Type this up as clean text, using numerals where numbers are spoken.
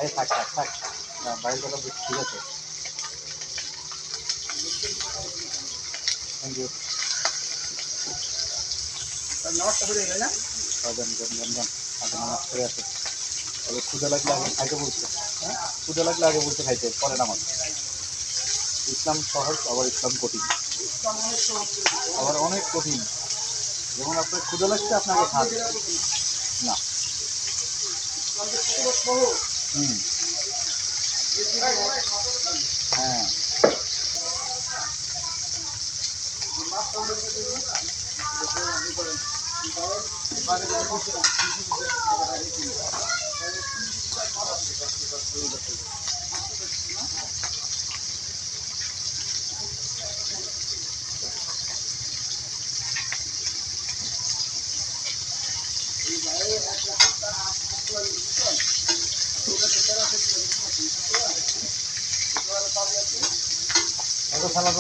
এই থাক থাক থাক না বাইরে কথা ঠিক আছে। Thank you. নামাজটা পড়ে গেল না? দেন দেন দেন দেন আগে নামাজ পড়ে আসে। তবে ক্ষুদা লাগলে আগে খাইতে বলছে। হ্যাঁ ক্ষুদা লাগলে আগে বলছে খাইতে, পরে নামাজ। ইসলাম সহজ, আবার ইসলাম কঠিন, আবার অনেক কঠিন। যেমন আপনার ক্ষুদা লাগছে আপনাকে খান না। হুম হ্যাঁ এত খেলা